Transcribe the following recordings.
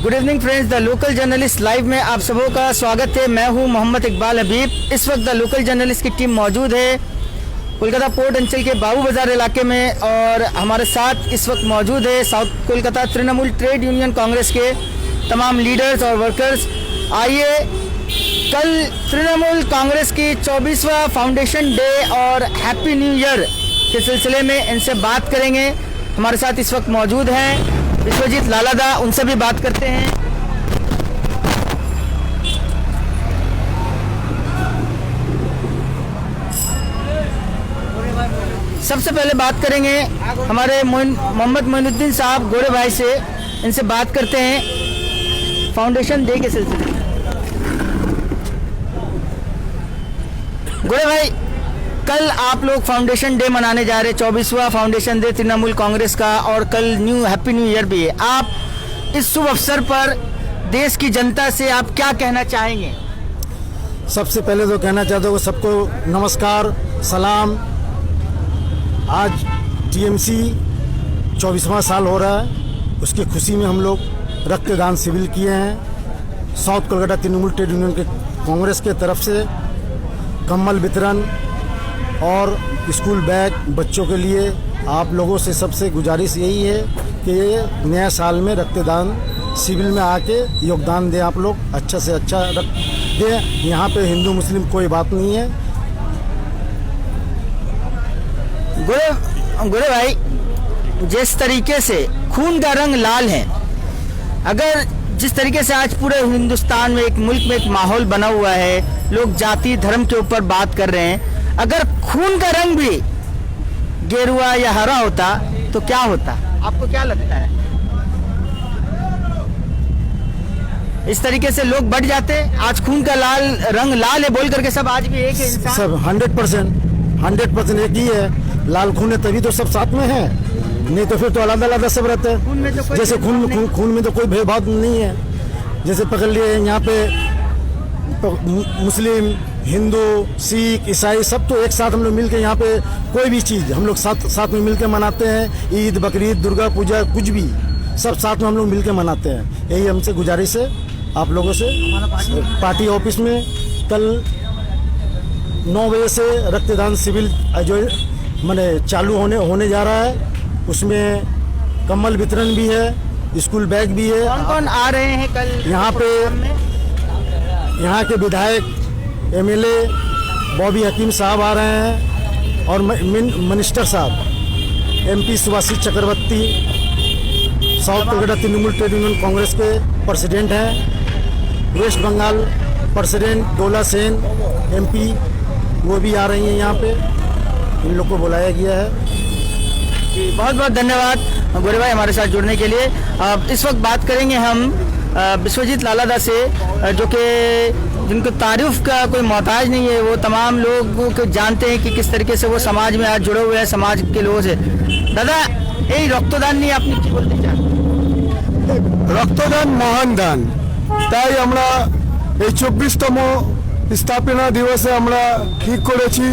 Good evening friends, the local journalist live में आप सबों का स्वागत है। मैं हूं मोहम्मद इकबाल हबीब। इस वक्त द लोकल जर्नलिस्ट की टीम मौजूद है कोलकाता पोर्ट अंचल के बाबू बाजार इलाके में और हमारे साथ इस वक्त मौजूद है south Kolkata Trinamool trade union Congress के तमाम लीडर्स और वर्कर्स। आइए, कल तृणमूल कांग्रेस की 24वां फाउंडेशन डे और हैप्पी न्यू ईयर के सिलसिले में इनसे बात करेंगे। हमारे साथ इस वक्त मौजूद हैं विश्वजीत लालादा, उनसे भी बात करते हैं। सबसे पहले बात करेंगे हमारे मोहम्मद मोइनुद्दीन साहब गोरे भाई से, इनसे बात करते हैं फाउंडेशन डे के सिलसिले में। गोरे भाई, कल आप लोग फाउंडेशन डे मनाने जा रहे हैं, 24वां फाउंडेशन डे तृणमूल कांग्रेस का, और कल हैप्पी न्यू ईयर भी है। आप इस शुभ अवसर पर देश की जनता से आप क्या कहना चाहेंगे? सबसे पहले तो कहना चाहता हूँ सबको नमस्कार, सलाम। आज टीएमसी 24वां साल हो रहा है, उसकी खुशी में हम लोग रक्तदान शिविर किए हैं। South Kolkata Trinamool trade union के कांग्रेस के तरफ से कम्बल वितरण और स्कूल बैग बच्चों के लिए। आप लोगों से सबसे गुजारिश यही है कि ये नया साल में रक्तदान शिविर में आके योगदान दें। आप लोग अच्छा से अच्छा रक्त दें। यहाँ पे हिंदू मुस्लिम कोई बात नहीं है। गोरे भाई, जिस तरीके से खून का रंग लाल है, अगर जिस तरीके से आज पूरे हिंदुस्तान में एक मुल्क में एक माहौल बना हुआ है, लोग जाति धर्म के ऊपर बात कर रहे हैं, अगर खून का रंग भी गेरुआ या हरा होता तो क्या होता? आपको क्या लगता है? इस तरीके से लोग बढ़ जाते। आज खून का रंग लाल है बोल करके सब आज भी एक इंसान, सब 100% एक ही है। लाल खून है तभी तो सब साथ में है, नहीं तो फिर तो अलग अलग सब रहते हैं। जैसे खून में तो कोई भेदभाव नहीं है। जैसे पकड़ लिए यहाँ पे मुस्लिम, हिंदू, सिख, ईसाई सब तो एक साथ हम लोग मिलकर यहाँ पे कोई भी चीज़ हम लोग साथ में मिलकर मनाते हैं। ईद, बकरीद, दुर्गा पूजा, कुछ भी सब साथ में हम लोग मिलकर मनाते हैं। यही हमसे गुजारिश है आप लोगों से। पार्टी ऑफिस में कल 9 बजे से रक्तदान शिविर जो मैंने चालू होने जा रहा है। उसमें कम्बल वितरण भी है, स्कूल बैग भी है। कौन कौन आ रहे हैं कल यहाँ पे? यहाँ के विधायक एमएलए बॉबी हकीम साहब आ रहे हैं और मिनिस्टर साहब MP Subhashit Chakraborty, south Kolkata Trinamool trade union Congress के प्रेसिडेंट हैं। Waste Bengal president Dola Sen MP, वो भी आ रही हैं यहाँ पे। इन लोग को बुलाया गया है। जी, बहुत बहुत धन्यवाद गोरे भाई हमारे साथ जुड़ने के लिए। इस वक्त बात करेंगे हम विश्वजीत लालादा से, जो कि जिनको तारीफ का कोई मोहताज नहीं है। वो तमाम लोग को जानते हैं कि किस तरीके से वो समाज में आज जुड़े हुए हैं, समाज के लोगों से। दादा, এই রক্তদান নিয়ে আপনি কি বলতে চান? রক্তদান মহান দান, তাই আমরা এই 24তম স্থাপনা দিবসে আমরা ঠিক করেছি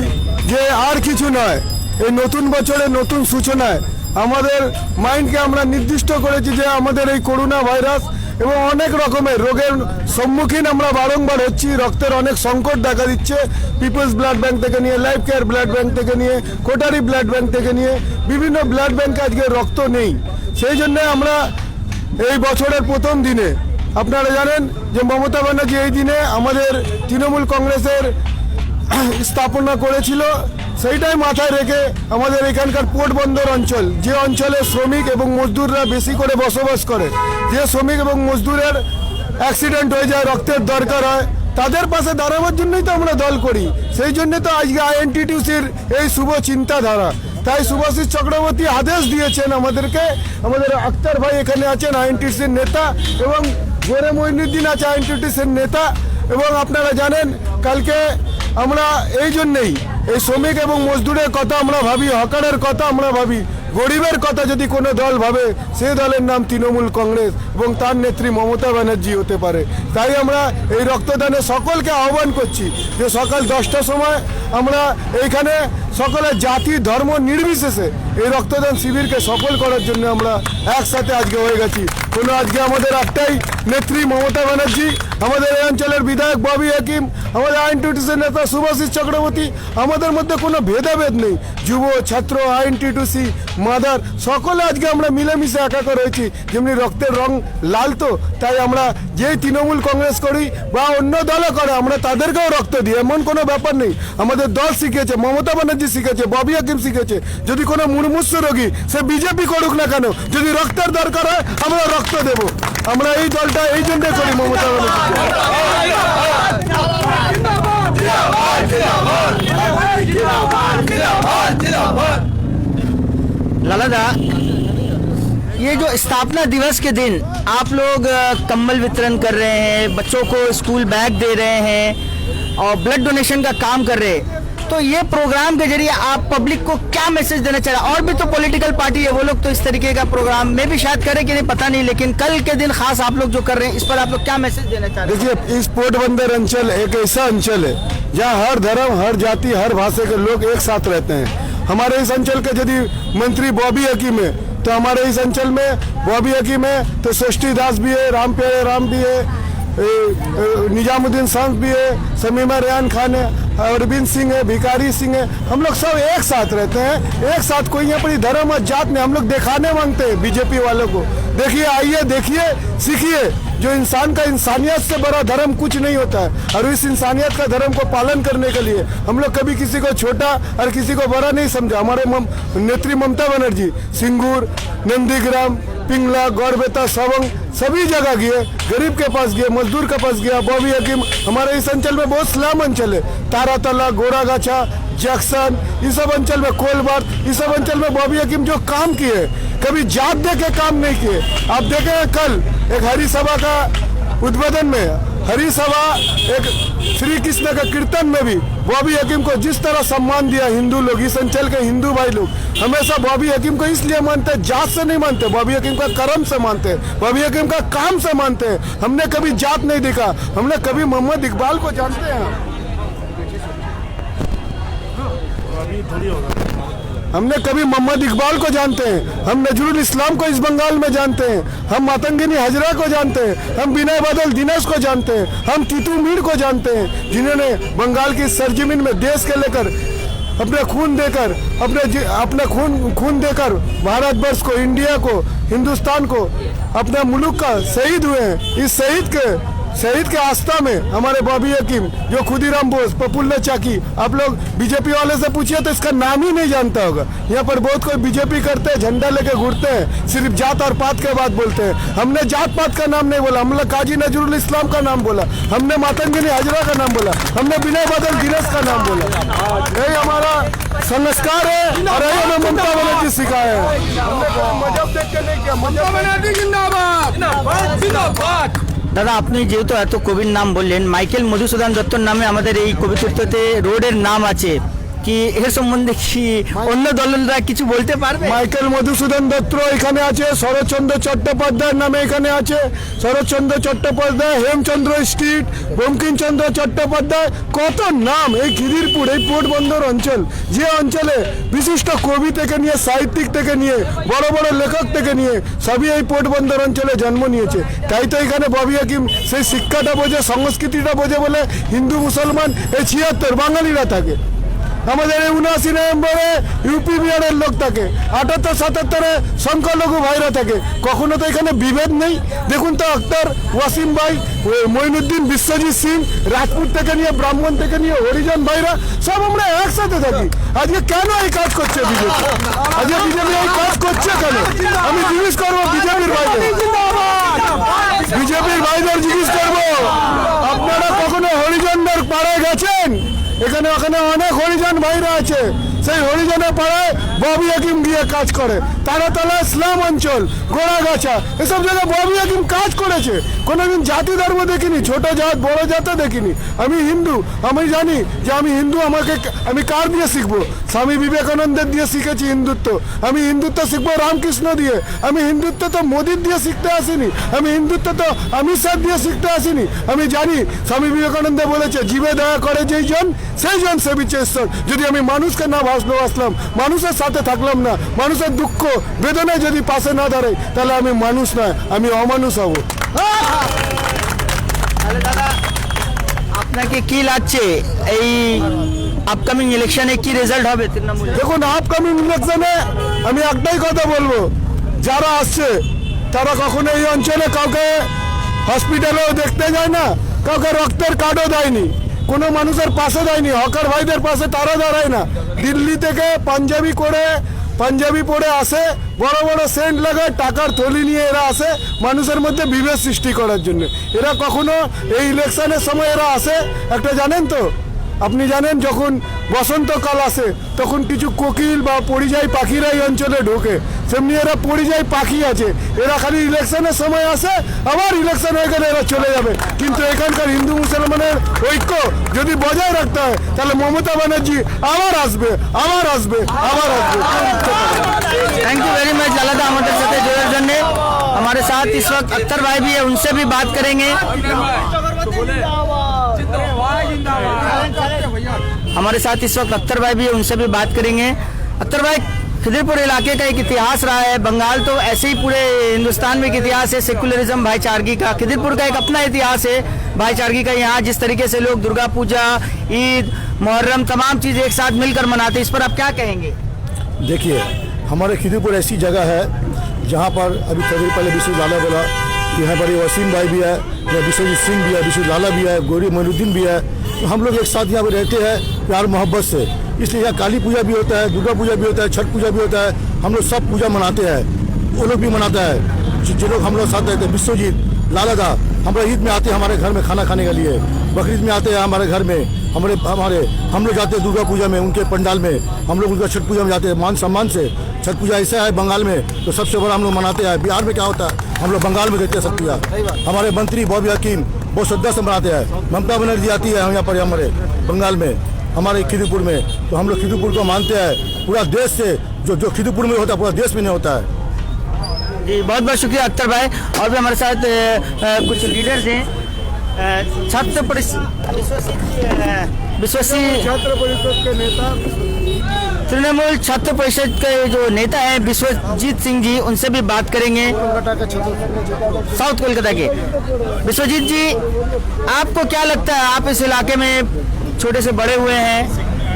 যে আর কিছু নয়, এই নতুন বছরে নতুন সূচনায় আমাদের মাইন্ডকে আমরা নির্দিষ্ট করেছি যে আমাদের এই করোনা ভাইরাস এবং অনেক রকমের রোগের সম্মুখীন আমরা বারংবার হচ্ছি। রক্তের অনেক সংকট দেখা দিচ্ছে। পিপলস ব্লাড ব্যাংক থেকে নিয়ে, লাইফ কেয়ার ব্লাড ব্যাংক থেকে নিয়ে, কোটারি ব্লাড ব্যাংক থেকে নিয়ে বিভিন্ন ব্লাড ব্যাংকে আজকে রক্ত নেই। সেই জন্য আমরা এই বছরের প্রথম দিনে আপনারা জানেন যে মমতা ব্যানার্জি এই দিনে আমাদের তৃণমূল কংগ্রেসের স্থাপনা করেছিল। সেইটাই মাথায় রেখে আমাদের এখানকার পোর্ট বন্দর অঞ্চল, যে অঞ্চলে শ্রমিক এবং মজদুররা বেশি করে বসবাস করে, যে শ্রমিক এবং মজদুরের অ্যাক্সিডেন্ট হয়ে যায়, রক্তের দরকার হয়, তাদের পাশে দাঁড়াবার জন্যই তো আমরা দল করি। সেই জন্য তো আজকে আইএনটিটিউসির এই শুভ চিন্তাধারা। তাই সুভাষিস চক্রবর্তী আদেশ দিয়েছেন আমাদেরকে। আমাদের আক্তার ভাই এখানে আছেন আইএনটিটিউসির নেতা, এবং গোরে মঈনুদ্দিন আছে আইএনটিটিউসির নেতা। এবং আপনারা জানেন কালকে আমরা এই জন্যেই এই শ্রমিক এবং মজদুরের কথা আমরা ভাবি, হকারের কথা আমরা ভাবি। গরিবের কথা যদি কোনো দল ভাবে সে দলের নাম তৃণমূল কংগ্রেস এবং তার নেত্রী মমতা ব্যানার্জি হতে পারে। তাই আমরা এই রক্তদানে সকলকে আহ্বান করছি যে সকাল 10টার সময় আমরা এইখানে সকলের জাতি ধর্ম নির্বিশেষে এই রক্তদান শিবিরকে সফল করার জন্য আমরা একসাথে আজকে হয়ে গেছি। কোনো আজকে আমাদের একটাই নেত্রী মমতা ব্যানার্জি, আমাদের এই অঞ্চলের বিধায়ক ববি হাকিম, আমাদের আইএনটিটিউসির নেতা শুভাশিস চক্রবর্তী, আমাদের মধ্যে কোনো ভেদাভেদ নেই। যুব ছাত্র আইএনটিটিউসি মাদার সকলে আজকে আমরা মিলেমিশে একাকার হয়েছি। যেমনি রক্তের রং লাল, তো তাই আমরা যেই তৃণমূল কংগ্রেস করি বা অন্য দলও করে আমরা তাদেরকেও রক্ত দিই, এমন কোনো ব্যাপার নেই। আমাদের দল শিখেছে, মমতা ব্যানার্জি শিখেছে, ববি হাকিম শিখেছে। যদি কোনো মুমূর্ষু রোগী সে বিজেপি করুক না কেন, যদি রক্তের দরকার হয় আমরা রক্ত দেব। আমরা এই দলটা এই জন্য করি মমতা लाला दा, ये जो स्थापना दिवस के दिन आप लोग कंबल वितरण कर रहे हैं, बच्चों को स्कूल बैग दे रहे हैं और ब्लड डोनेशन का काम कर रहे हैं, तो ये प्रोग्राम के जरिए आप पब्लिक को क्या मैसेज देना चाह रहे हैं? और भी तो पॉलिटिकल पार्टी है, वो लोग तो इस तरीके का प्रोग्राम में भी शायद करें कि नहीं पता नहीं, लेकिन कल के दिन खास आप लोग जो कर रहे हैं इस पर आप लोग क्या मैसेज देना चाह रहे हैं? देखिए, इस पोटबंदर अंचल एक ऐसा अंचल है जहाँ हर धर्म, हर जाति, हर भाषा के लोग एक साथ रहते हैं। हमारे इस अंचल के यदि मंत्री बॉबी हकीम है तो हमारे इस अंचल में बॉबी हकीम है, तो सृष्टि दास भी है, राम प्यारे राम भी है, निजामुद्दीन सांस भी है, समीमा रेहान खान है, अरविंद सिंह है, भिकारी सिंह है। हम लोग सब एक साथ रहते हैं, एक साथ। कोई यहाँ पर धर्म और जात में हम लोग दिखाने मांगते हैं बीजेपी वालों को। देखिए, आइए, देखिए, सीखिए। जो इंसान का इंसानियत से बड़ा धर्म कुछ नहीं होता है, और इस इंसानियत का धर्म को पालन करने के लिए हम लोग कभी किसी को छोटा और किसी को बड़ा नहीं समझा। हमारे नेत्री ममता बनर्जी सिंगूर, नंदीग्राम, पिंगला, गौरबेता, सवंग सभी जगह गए, गरीब के पास गए, मजदूर के पास गया। बॉबी हकीम हमारे इस अंचल में बहुत स्लम अंचल है, तारातला, गोरागाछा, जैक्सन, इस सब अंचल में कोलबार, इस सब अंचल में बॉबी हकीम जो काम किए, कभी जात दे के काम नहीं किए। आप देखें कल एक हरी सभा का उद्बोधन में, हरी सभा एक श्री कृष्ण का कीर्तन में भी बॉबी हकीम को जिस तरह सम्मान दिया हिंदू लोग, इस अंचल के हिंदू भाई लोग हमेशा बॉबी हकीम को इसलिए मानते हैं, जात से नहीं मानते, बॉबी हकीम का कर्म से मानते हैं, बॉबी हकीम का काम से मानते हैं। हमने कभी जात नहीं देखा, हमने कभी मोहम्मद इकबाल को जानते हैं, हमने कभी मोहम्मद इकबाल को जानते हैं, हम नजरुल इस्लाम को इस बंगाल में जानते हैं, हम मातंगिनी हजरा को जानते हैं, हम बिना बादल दिनेश को जानते हैं, हम तीतू मीर को जानते हैं, जिन्होंने बंगाल की सरजमीन में देश के लेकर अपने खून देकर अपने खून देकर भारतवर्ष को, इंडिया को, हिंदुस्तान को, अपने मुल्क का शहीद हुए हैं। इस शहीद के आस्था में हमारे बॉबी हकीम, जो खुदीराम बोस, प्रफुल्ल चाकी, आप लोग बीजेपी वाले से पूछिए तो इसका नाम ही नहीं जानता होगा। यहाँ पर बहुत कोई बीजेपी करते हैं, झंडा लेके घूरते हैं, सिर्फ जात और पात के बात बोलते हैं। हमने जात पात का नाम नहीं बोला, हमने काजी नजरुल इस्लाम का नाम बोला, हमने मातंगिनी हजरा का नाम बोला, हमने बिना बादल दिनेश का नाम बोला। यही हमारा संस्कार है और यही हमें ममता बनर्जी सिखाया है। मजहब देख के नहीं किया, ममता बनर्जी जिंदाबाद। দাদা, আপনি যেহেতু এত কবির নাম বললেন, মাইকেল মধুসূদন দত্তর নামে আমাদের এই কবিতীর্থতে রোডের নাম আছে, কি এর সম্বন্ধে কি অন্য দলরা কিছু বলতে পারবে? মাইকেল মধুসূদন দত্ত এখানে আছে, শরৎচন্দ্র চট্টোপাধ্যায়ের নামে এখানে আছে, শরৎচন্দ্র চট্টোপাধ্যায়, হেমচন্দ্র স্ট্রিট, বঙ্কিমচন্দ্র চট্টোপাধ্যায়, কত নাম। এই খিদিরপুর, এই পোটবন্দর অঞ্চল, যে অঞ্চলে বিশিষ্ট কবি থেকে নিয়ে, সাহিত্যিক থেকে নিয়ে, বড় বড় লেখক থেকে নিয়ে সবই এই পোটবন্দর অঞ্চলে জন্ম নিয়েছে। তাই তো এখানে ববি হাকিম সেই শিক্ষাটা বোঝে, সংস্কৃতিটা বোঝে বলে হিন্দু মুসলমান এই 76 বাঙালিরা থাকে। আমাদের এই 79 নভেম্বরে ইউপি বিহারের লোক থাকে, 78 77 সংখ্যালঘু ভাইরা থাকে। কখনো তো এখানে বিভেদ নেই। দেখুন তো আক্তার, ওয়াসিম ভাই, মঈনুদ্দিন, বিশ্বজিৎ সিং, রাজপুত থেকে নিয়ে, ব্রাহ্মণ থেকে নিয়ে, হরিজন ভাইরা সব আমরা একসাথে থাকি। আজকে কেন এই কাজ করছে বিজেপি? আজকে বিজেপি এই কাজ করছে কেন? আমি জিজ্ঞেস করবো বিজেপির ভাইদের জিজ্ঞেস করবো, আপনারা কখনো হরিজনদের পাড়ায় গেছেন? এখানে ওখানে অনেক হরিজন ভাইরা আছে, সেই হরিজনের পাড়ায় ববি হাকিম গিয়ে কাজ করে। তারাতলা ইসলাম অঞ্চল, গোড়াগাছা, এসব জায়গায় ববি হাকিম কাজ করেছে। কোনোদিন জাতি ধর্ম দেখিনি, ছোট জাত বড় জাতও দেখিনি। আমি হিন্দু, আমি জানি যে আমি হিন্দু, আমি কার দিয়ে শিখবো? স্বামী বিবেকানন্দের দিয়ে শিখেছি হিন্দুত্ব। আমি হিন্দুত্ব শিখবো রামকৃষ্ণ দিয়ে। আমি হিন্দুত্ব তো মোদির দিয়ে শিখতে আসিনি, আমি হিন্দুত্ব তো অমিত শাহ দিয়ে শিখতে আসিনি। আমি জানি স্বামী বিবেকানন্দ বলেছে, জীবে দয়া করে যেই জন সেই জন সেবিছে ঈশ্বর। যদি আমি মানুষকে না ভালোবাসলাম, মানুষের সাথে থাকলাম না, মানুষের দুঃখ বেদনায় যদি পাশে না দাঁড়াই, তাহলে আমি মানুষ নয়, আমি অমানুষ হব। তাহলে দাদা আপনাকে কি লাগছে এই আপকামিং ইলেকশনে কি রেজাল্ট হবে তৃণমূল? দেখুন, আপকামিং ইলেকশনে আমি একটাই কথা বলবো, যারা আসছে তারা কখনো এই অঞ্চলে কাউকে হসপিটালেও দেখতে যায় না, কাউকে রক্তের কার্ডও দেয়নি, কোনো মানুষের পাশে দেয়নি, হকার ভাইদের পাশে তারা দাঁড়ায় না। দিল্লি থেকে পাঞ্জাবি পরে আসে, বড় বড় সেন্ট লাগায়, টাকার থলি নিয়ে এরা আসে মানুষের মধ্যে বিভেদ সৃষ্টি করার জন্য। এরা কখনো এই ইলেকশনের সময় এরা আসে একটা, জানেন তো, আপনি জানেন যখন বসন্তকাল আসে তখন কিছু কোকিল বা পরিযায়ী পাখিরা এই অঞ্চলে ঢোকে, সেমনি এরা পরিযায়ী পাখি আছে, এরা খালি ইলেকশনের সময় আসে, আবার ইলেকশন হয়ে গেলে এরা চলে যাবে। কিন্তু এখানকার হিন্দু মুসলমানের ঐক্য যদি বজায় রাখতে হয়, তাহলে মমতা ব্যানার্জি আবার আসবে। थैंक यू वेरी मच लाला हमारे साथ जुड़े जन्ने। हमारे साथ इस वक्त अख्तर भाई भी है, उनसे भी बात करेंगे। हमारे साथ इस वक्त अख्तर भाई भी है, उनसे भी बात करेंगे। अख्तर भाई, खिदिरपुर इलाके का एक इतिहास रहा है, बंगाल तो ऐसे ही पूरे हिंदुस्तान में एक इतिहास है सेकुलरिज्म, भाईचारगी का। खिदिरपुर का एक अपना इतिहास है भाईचारगी का। यहाँ जिस तरीके से लोग दुर्गा पूजा, ईद, मुहर्रम, तमाम चीज़ एक साथ मिलकर मनाते हैं, इस पर आप क्या कहेंगे? देखिए, हमारे खिदीपुर ऐसी जगह है जहाँ पर अभी थोड़ी देर पहले विश्व लाला बोला, यहाँ पर वसीम भाई भी है, यहाँ विश्वजीत सिंह भी है, विश्व लाला भी है, गौरी मोइनुद्दीन भी है। तो हम लोग एक साथ यहाँ पर रहते हैं प्यार मोहब्बत से, इसलिए यहाँ काली पूजा भी होता है, दुर्गा पूजा भी होता है, छठ पूजा भी होता है। हम लोग सब पूजा मनाते हैं, वो लोग भी मनाता है। जो लोग हम लोग साथ रहते हैं, विश्वजीत लाला दा हम लोग ईद में आते हैं हमारे घर में खाना खाने के लिए, बकरीद में आते हैं हमारे घर में, हम लोग जाते हैं दुर्गा पूजा में उनके पंडाल में, हम लोग उनका छठ पूजा में जाते हैं मान सम्मान से। छठ पूजा ऐसा है बंगाल में तो सबसे बड़ा हम लोग मनाते हैं। बिहार में क्या होता है, हम लोग बंगाल में देखते हैं छठ पूजा। हमारे मंत्री बॉबी हकीम बहुत श्रद्धा से मनाते हैं। ममता बनर्जी आती है यहाँ पर हमारे बंगाल में, हमारे खिदीपुर में, तो हम लोग खिदीपुर को मानते हैं। पूरा देश से जो खिदीपुर में होता है पूरा देश में नहीं होता है। जी बहुत बहुत शुक्रिया अख्तर भाई। और भी हमारे साथ कुछ लीडर्स हैं। छात्र विश्वसी छात्र परिषद के नेता, तृणमूल छात्र परिषद के जो नेता हैं विश्वजीत सिंह जी, उनसे भी बात करेंगे। साउथ कोलकाता के विश्वजीत जी, आपको क्या लगता है, आप इस इलाके में छोटे से बड़े हुए हैं,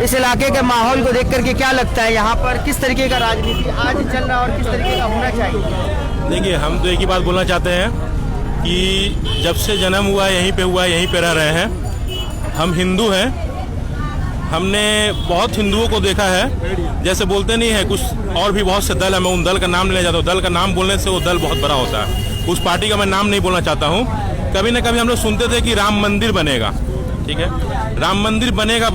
इस इलाके के माहौल को देख करके क्या लगता है यहाँ पर किस तरीके का राजनीति आज चल रहा है और किस तरीके का होना चाहिए? देखिए, हम तो एक ही बात बोलना चाहते हैं कि जब से जन्म हुआ यहीं पे हुआ, यहीं पे रह रहे हैं। हम हिंदू हैं, हमने बहुत हिंदुओं को देखा है। जैसे बोलते नहीं है कुछ और भी बहुत से दल है, मैं उन दल का नाम लेना चाहता हूँ। दल का नाम बोलने से वो दल बहुत बड़ा होता है। उस पार्टी का मैं नाम नहीं बोलना चाहता हूँ। कभी ना कभी हम लोग सुनते थे कि राम मंदिर बनेगा, ठीक है, राम मंदिर बनेगा।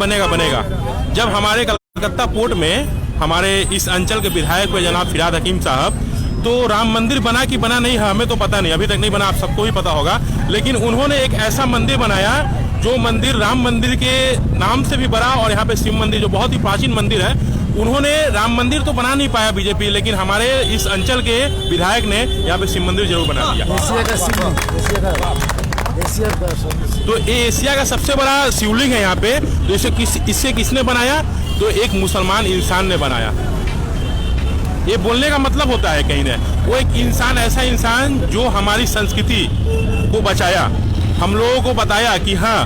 जब हमारे कलकत्ता पोर्ट में हमारे इस अंचल के विधायक हुए जनाब फिराद हकीम साहब, तो राम मंदिर बना कि बना नहीं है हमें तो पता नहीं, अभी तक नहीं बना, आप सबको भी पता होगा। लेकिन उन्होंने एक ऐसा मंदिर बनाया जो मंदिर राम मंदिर के नाम से भी बड़ा, और यहाँ पे शिव मंदिर जो बहुत ही प्राचीन मंदिर है, उन्होंने राम मंदिर तो बना नहीं पाया बीजेपी, लेकिन हमारे इस अंचल के विधायक ने यहाँ पे शिव मंदिर जरूर बना दिया। तो ये एशिया का सबसे बड़ा शिवलिंग है यहाँ पे। तो इससे किसने बनाया? तो एक मुसलमान इंसान ने बनाया। ये बोलने का मतलब होता है कहीं ना, वो एक इंसान, ऐसा इंसान जो हमारी संस्कृति को बचाया, हम लोगों को बताया कि हाँ,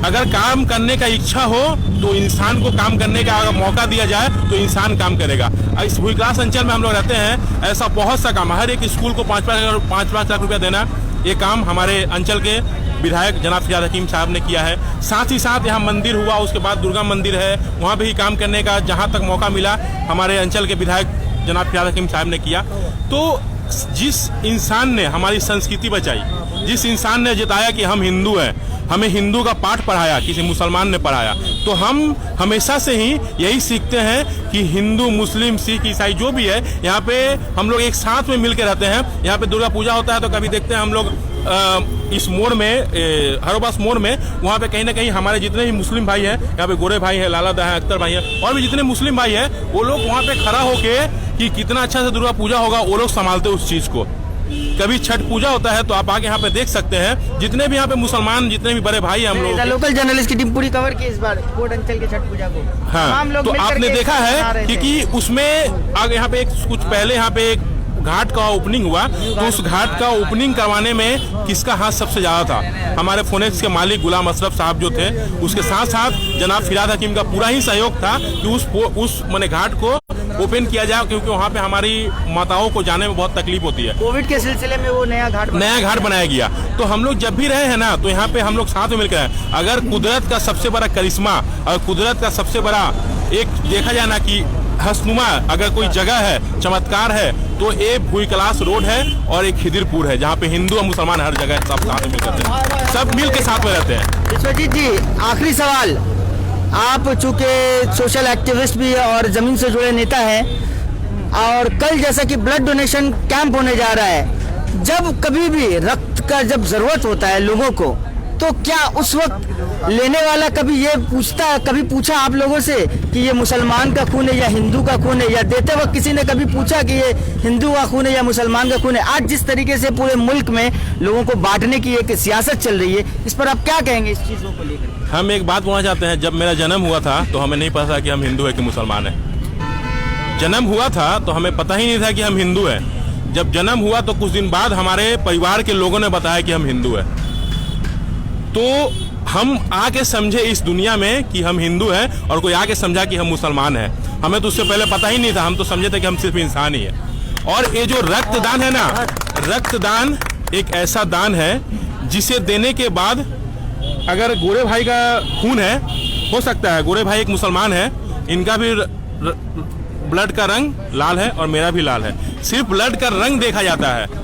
अगर काम करने का इच्छा हो तो इंसान को काम करने का अगर मौका दिया जाए तो इंसान काम करेगा। इस भूविकास अंचल में हम लोग रहते हैं, ऐसा बहुत सा काम, हर एक स्कूल को 5-5 लाख रुपया देना, ये काम हमारे अंचल के विधायक जनाब फिराद हकीम साहब ने किया है। साथ ही साथ यहाँ मंदिर हुआ, उसके बाद दुर्गा मंदिर है, वहाँ भी काम करने का जहाँ तक मौका मिला हमारे अंचल के विधायक जनाब फिराद हकीम साहब ने किया। तो जिस इंसान ने हमारी संस्कृति बचाई, जिस इंसान ने जिताया कि हम हिंदू हैं, हमें हिंदू का पाठ पढ़ाया, किसी मुसलमान ने पढ़ाया, तो हम हमेशा से ही यही सीखते हैं कि हिंदू मुस्लिम सिख ईसाई जो भी है यहाँ पे हम लोग एक साथ में मिल के रहते हैं। यहाँ पे दुर्गा पूजा होता है तो कभी देखते हैं हम लोग इस मोड़ में हरोबास मोड़ में वहाँ पे कहीं ना कहीं हमारे जितने भी मुस्लिम भाई हैं, यहाँ पे गोरे भाई हैं, लाला दा है, अख्तर भाई हैं, और भी जितने मुस्लिम भाई हैं वो लोग वहाँ पे खड़ा होके कि कितना अच्छा से दुर्गा पूजा होगा वो लोग संभालते उस चीज को। कभी छठ पूजा होता है तो आप आके यहाँ पे देख सकते हैं, जितने भी यहाँ पे मुसलमान जितने भी बड़े भाई हैं हम लोग, लोकल जर्नलिस्ट की टीम पूरी कवर की इस बार कोट अंचल के छठ पूजा को। हाँ, तो आपने देखा है कि उसमें आगे यहाँ पे कुछ पहले यहाँ पे एक घाट का ओपनिंग हुआ, तो उस घाट का ओपनिंग करवाने में किसका हाथ सबसे ज्यादा था? हमारे फोनेक्स के मालिक गुलाम अशरफ साहब जो थे, उसके साथ साथ जनाब फिराद हकीम का पूरा ही सहयोग था कि उस माने घाट को ओपन किया जाए, क्योंकि वहाँ पे हमारी माताओं को जाने में बहुत तकलीफ होती है। कोविड के सिलसिले में वो नया घाट बनाया गया। तो हम लोग जब भी रहे हैं ना, तो यहाँ पे हम लोग साथ में मिलकर हैं। अगर कुदरत का सबसे बड़ा करिश्मा और कुदरत का सबसे बड़ा एक देखा जाए ना कि हसनुमा अगर कोई जगह है, चमत्कार है, तो ये भूई क्लास रोड है और एक खिदिरपुर है, जहाँ पे हिंदू और मुसलमान हर जगह सब साथ में मिलकर सब मिल के साथ में रहते हैं। विश्वजीत जी, आखिरी सवाल, आप चूंकि सोशल एक्टिविस्ट भी और जमीन से जुड़े नेता हैं, और कल जैसा कि ब्लड डोनेशन कैंप होने जा रहा है, जब कभी भी रक्त का जब जरूरत होता है लोगों को, तो क्या उस वक्त लेने वाला कभी ये कभी पूछा आप लोगों से कि ये मुसलमान का खून है या हिंदू का खून है, या देते वक्त किसी ने कभी पूछा कि ये हिंदू का खून है या मुसलमान का खून है? आज जिस तरीके से पूरे मुल्क में लोगों को बांटने की एक सियासत चल रही है, इस पर आप क्या कहेंगे इस चीजों को लेकर? हम एक बात बोलना चाहते हैं, जब मेरा जन्म हुआ था तो हमें नहीं पता कि हम हिंदू है कि मुसलमान है। जन्म हुआ था तो हमें पता ही नहीं था कि हम हिंदू हैं। जब जन्म हुआ तो कुछ दिन बाद हमारे परिवार के लोगों ने बताया कि हम हिंदू हैं। तो हम आके समझे इस दुनिया में कि हम हिंदू हैं, और कोई आके समझा कि हम मुसलमान हैं। हमें तो उससे पहले पता ही नहीं था, हम तो समझे थे कि हम सिर्फ इंसान ही हैं। और ये जो रक्तदान है ना, रक्तदान एक ऐसा दान है जिसे देने के बाद अगर गोरे भाई का खून है, हो सकता है गोरे भाई एक मुसलमान है, इनका भी ब्लड का रंग लाल है और मेरा भी लाल है, सिर्फ ब्लड का रंग देखा जाता है,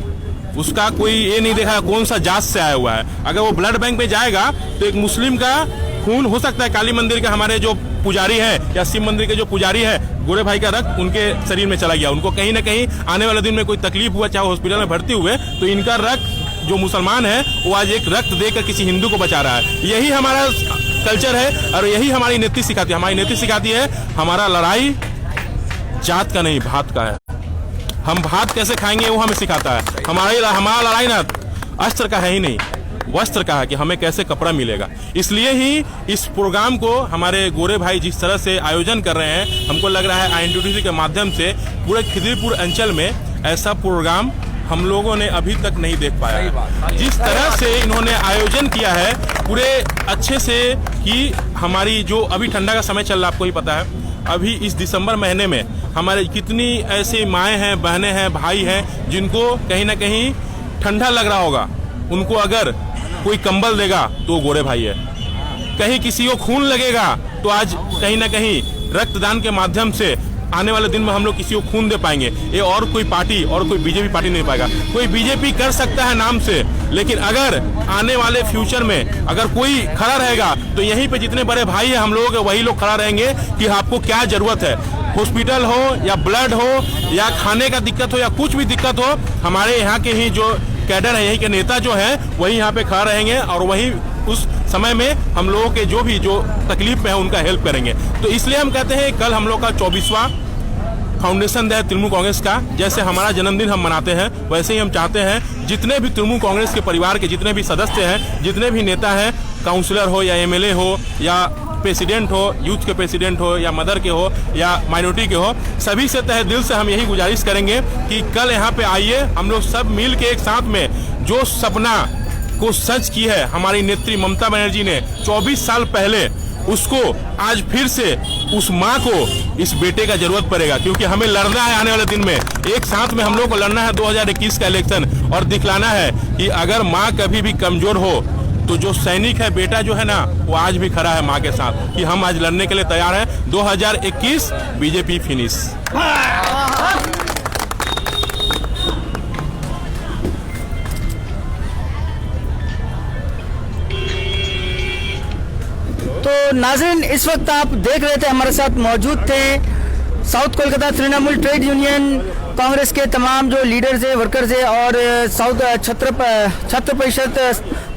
उसका कोई ये नहीं देखा कौन सा जात से आया हुआ है। अगर वो ब्लड बैंक में जाएगा तो एक मुस्लिम का खून हो सकता है, काली मंदिर के हमारे जो पुजारी है या शिव मंदिर के जो पुजारी है, गोरे भाई का रक्त उनके शरीर में चला गया, उनको कहीं ना कहीं आने वाले दिन में कोई तकलीफ हुआ, चाहे हॉस्पिटल में भर्ती हुए, तो इनका रक्त जो मुसलमान है वो आज एक रक्त देकर किसी हिंदू को बचा रहा है। यही हमारा कल्चर है और यही हमारी नीति सिखाती है। हमारी नीति सिखाती है हमारा लड़ाई जात का नहीं भात का है, हम भात कैसे खाएंगे वो हमें सिखाता है। हमारा लड़ाई ना अस्त्र का है ही नहीं, वस्त्र का है कि हमें कैसे कपड़ा मिलेगा। इसलिए ही इस प्रोग्राम को हमारे गोरे भाई जिस तरह से आयोजन कर रहे हैं, हमको लग रहा है INTTC के माध्यम से पूरे खिदिरपुर अंचल में ऐसा प्रोग्राम हम लोगों ने अभी तक नहीं देख पाया। जिस तरह से इन्होंने आयोजन किया है पूरे अच्छे से, कि हमारी जो अभी ठंडा का समय चल रहा है, आपको ही पता है, अभी इस दिसंबर महीने में हमारे कितनी ऐसी माएँ हैं, बहनें हैं, भाई हैं, जिनको कहीं ना कहीं ठंडा लग रहा होगा, उनको अगर कोई कंबल देगा तो वो गोरे भाई है। कहीं किसी को खून लगेगा तो आज कहीं ना कहीं रक्तदान के माध्यम से आने वाले दिन में हम लोग किसी को खून दे पाएंगे। ये और कोई पार्टी और कोई बीजेपी पार्टी नहीं पाएगा। कोई बीजेपी कर सकता है नाम से, लेकिन अगर आने वाले फ्यूचर में अगर कोई खड़ा रहेगा तो यहीं पे जितने बड़े भाई हैं हम लोगों के, वही लोग खड़ा रहेंगे कि आपको क्या जरूरत है, हॉस्पिटल हो या ब्लड हो या खाने का दिक्कत हो या कुछ भी दिक्कत हो, हमारे यहाँ के ही जो कैडर है, यही के नेता जो है, वही यहाँ पे खड़ा रहेंगे और वही उस समय में हम लोगों के जो तकलीफ में है उनका हेल्प करेंगे। तो इसलिए हम कहते हैं कल हम लोग का 24वां फाउंडेशन डे है तृणमूल कांग्रेस का। जैसे हमारा जन्मदिन हम मनाते हैं, वैसे ही हम चाहते हैं जितने भी तृणमूल कांग्रेस के परिवार के जितने भी सदस्य हैं, जितने भी नेता हैं, काउंसलर हो या MLA हो या प्रेसिडेंट हो, यूथ के प्रेसिडेंट हो या मदर के हो या माइनॉरिटी के हो, सभी से तहे दिल से हम यही गुजारिश करेंगे कि कल यहाँ पे आइए, हम लोग सब मिल के एक साथ में जो सपना को सच की है हमारी नेत्री ममता बनर्जी ने 24 साल पहले, उसको आज फिर से उस माँ को इस बेटे का जरूरत पड़ेगा, क्योंकि हमें लड़ना है आने वाले दिन में। एक साथ में हम लोग को लड़ना है 2021 का इलेक्शन और दिखलाना है कि अगर माँ कभी भी कमजोर हो तो जो सैनिक है, बेटा जो है ना, वो आज भी खड़ा है माँ के साथ, कि हम आज लड़ने के लिए तैयार हैं। 2021 बीजेपी फिनिश। तो नाज़रीन, इस वक्त आप देख रहे थे, हमारे साथ मौजूद थे south Kolkata Trinamool trade union Congress के तमाम जो लीडर्स हैं, वर्कर्स हैं और साउथ छात्र परिषद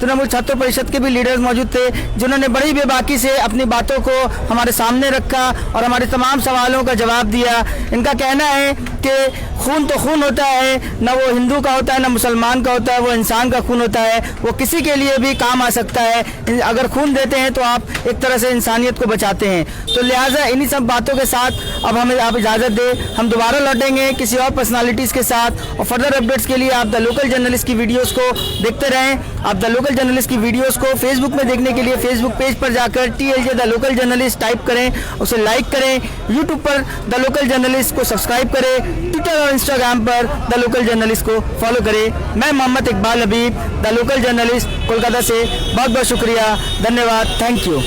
तृणमूल छात्र परिषद के भी लीडर्स मौजूद थे, जिन्होंने बड़ी बेबाकी से अपनी बातों को हमारे सामने रखा और हमारे तमाम सवालों का जवाब दिया। इनका कहना है कि खून तो खून होता है, ना वो हिंदू का होता है ना मुसलमान का होता है, वो इंसान का खून होता है, वो किसी के लिए भी काम आ सकता है। अगर खून देते हैं तो आप एक तरह से इंसानियत को बचाते हैं। तो लिहाजा इन्हीं सब बातों के साथ अब हमें आप इजाज़त दें, हम दोबारा लौटेंगे किसी और पर्सनालिटीज़ के साथ। और फर्दर अपडेट्स के लिए आप द लोकल जर्नलिस्ट की वीडियोस को देखते रहें। आप द लोकल जर्नलिस्ट की वीडियोस को फेसबुक में देखने के लिए फेसबुक पेज पर जाकर TLJ the local journalist type करें, उसे लाइक करें। यूट्यूब पर द लोकल जर्नलिस्ट को सब्सक्राइब करें, ट्विटर और इंस्टाग्राम पर द लोकल जर्नलिस्ट को फॉलो करें। मैं मोहम्मद इकबाल हबीब, द लोकल जर्नलिस्ट कोलकाता से बहुत बहुत शुक्रिया, धन्यवाद, थैंक यू।